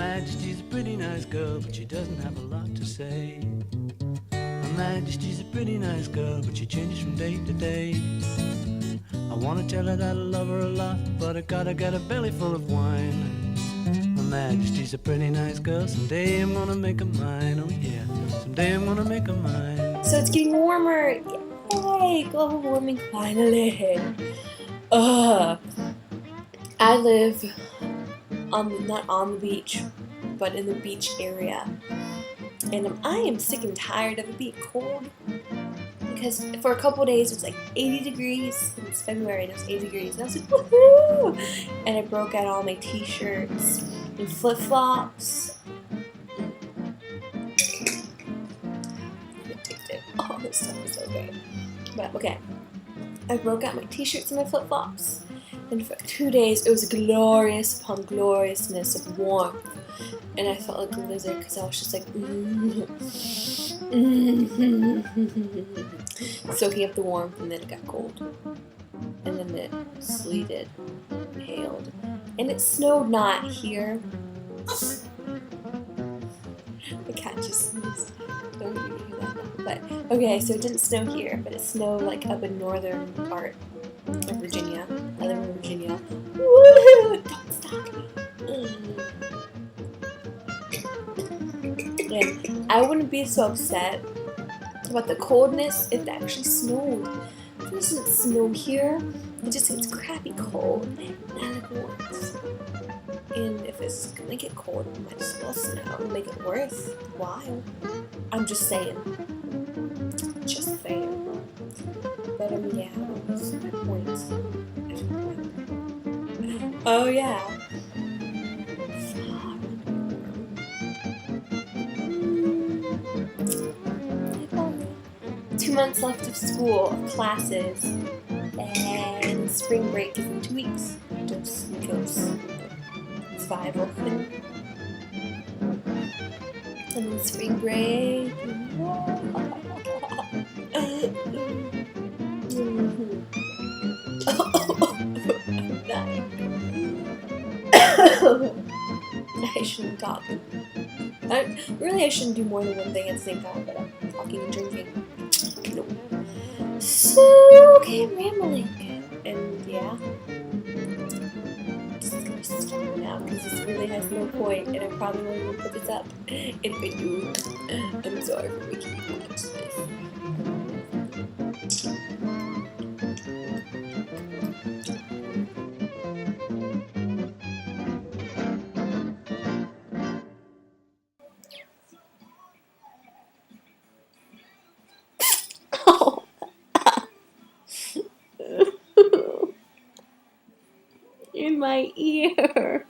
Majesty's a pretty nice girl, but she doesn't have a lot to say. Her Majesty's a pretty nice girl, but she changes from day to day. I wanna tell her that I love her a lot, but I gotta get a belly full of wine. Her Majesty's a pretty nice girl, someday I'm gonna make her mine, oh yeah, someday I'm gonna make her mine. So it's getting warmer. Yay! Global warming finally. Ugh. I live not on the beach, but in the beach area. And I am sick and tired of it being cold. Because for a couple days it was like 80 degrees. It was February and it was 80 degrees. And I was like, woohoo! And I broke out all my t-shirts and flip-flops. Oh, this stuff is so good. But okay. I broke out my t-shirts and my flip-flops. And for 2 days it was glorious upon gloriousness of warmth. And I felt like a lizard because I was just like soaking up the warmth, and then it got cold. And then it sleeted and hailed. And it snowed not here. The cat just sneezed. Don't even hear that now. But okay, so it didn't snow here, but it snowed like up in northern part of Virginia. I live in Virginia. Woo! Don't stalk me. And I wouldn't be so upset about the coldness if it actually snowed. It doesn't snow here. It just gets crappy cold. And I like warmth. And if it's gonna get cold, it might as well snow and make it worthwhile. I'm just saying. Just saying. But yeah, what was my point? Oh yeah. 2 months left of school, of classes, and spring break is in 2 weeks. Just because survival. And then spring break. I shouldn't talk. I shouldn't do more than one thing at the same time, but I'm talking and drinking. No. So, okay, I'm rambling. And yeah. I'm just gonna stop now because this really has no point, and I probably won't even put this up. And if I do, I'm sorry for making you watch this. In my ear.